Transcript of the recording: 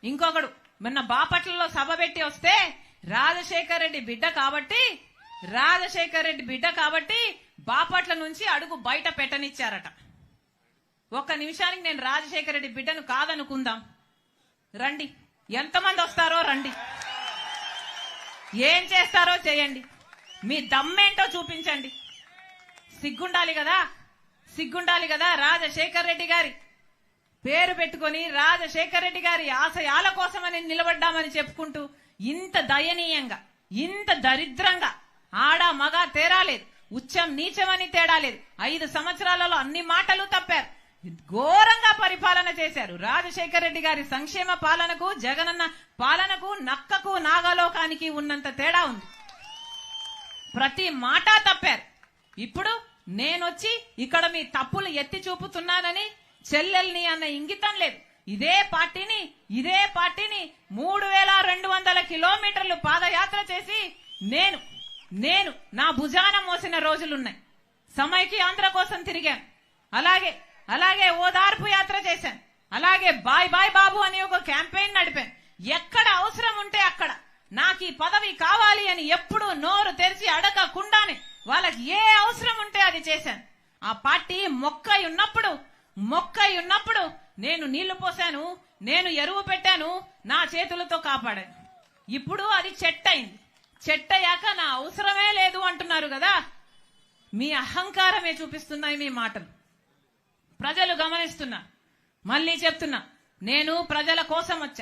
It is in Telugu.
ఇంకొకడు మొన్న బాపట్లలో సభ పెట్టి వస్తే రాజశేఖర్ రెడ్డి బిడ్డ కాబట్టి బాపట్ల నుంచి అడుగు బయట పెట్టనిచ్చారట. ఒక్క నిమిషానికి నేను రాజశేఖర్ రెడ్డి బిడ్డను కాదనుకుందాం. రండి, ఎంతమంది వస్తారో రండి, ఏం చేస్తారో చేయండి, మీ దమ్మేంటో చూపించండి. సిగ్గుండాలి కదా రాజశేఖర్ రెడ్డి గారి పేరు పెట్టుకొని రాజశేఖర్ రెడ్డి గారి ఆశయాల కోసమని నిలబడ్డామని చెప్పుకుంటూ ఇంత దయనీయంగా, ఇంత దరిద్రంగా, ఆడ మగ తేడా లేదు, ఉచ్చం నీచమని తేడా లేదు, 5 సంవత్సరాలలో అన్ని మాటలు తప్పారు, ఘోరంగా పరిపాలన చేశారు. రాజశేఖర్ రెడ్డి గారి సంక్షేమ పాలనకు జగనన్న పాలనకు నక్కకు నాగలోకానికి ఉన్నంత తేడా ఉంది. ప్రతి మాట తప్పారు. ఇప్పుడు నేనొచ్చి ఇక్కడ మీ తప్పులు ఎత్తి చూపుతున్నానని చెల్లెల్ని అన్న ఇంగితం లేదు. ఇదే పార్టీని 3200 కిలోమీటర్లు పాదయాత్ర చేసి నేను నా భుజాన మోసిన రోజులున్నాయి. సమైక్య ఆంధ్ర కోసం తిరిగాను, అలాగే ఓదార్పు యాత్ర చేశాను, అలాగే బాయ్ బాయ్ బాబు అని ఒక క్యాంపెయిన్ నడిపాను. ఎక్కడ అవసరం ఉంటే అక్కడ నాకు ఈ పదవి కావాలి అని ఎప్పుడు నోరు తెరిచి అడగకుండానే వాళ్ళకి ఏ అవసరం ఉంటే అది చేశాను. ఆ పార్టీ మొక్కై ఉన్నప్పుడు నేను నీళ్లు పోశాను, నేను ఎరువు పెట్టాను, నా చేతులతో కాపాడాను. ఇప్పుడు అది చెట్టయింది. చెట్టయ్యాక నా అవసరమే లేదు అంటున్నారు కదా. మీ అహంకారమే చూపిస్తున్నాయి మీ మాటలు. ప్రజలు గమనిస్తున్నా. మళ్ళీ చెప్తున్నా, నేను ప్రజల కోసం వచ్చా.